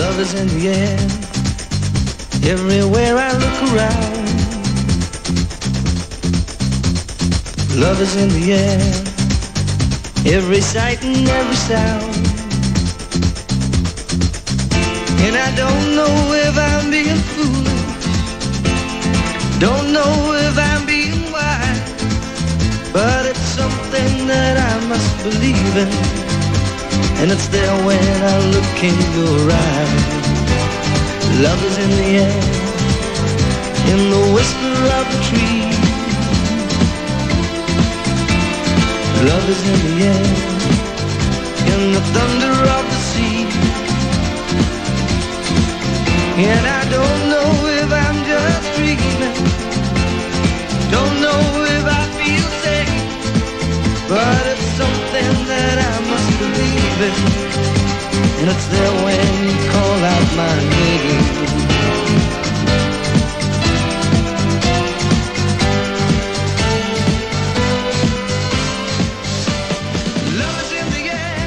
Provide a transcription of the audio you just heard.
Love is in the air, everywhere I look around. Love is in the air, every sight and every sound. And I don't know if I'm being foolish, don't know if I'm being wise, but it's something that I must believe in, and it's there when I look in your eyes. Love is in the air, in the whisper of the tree. Love is in the air, in the thunder of the sea. And I don't know if I'm just dreaming, don't know if I feel safe, but it's something that I must believe in, and it's there when you call out my name.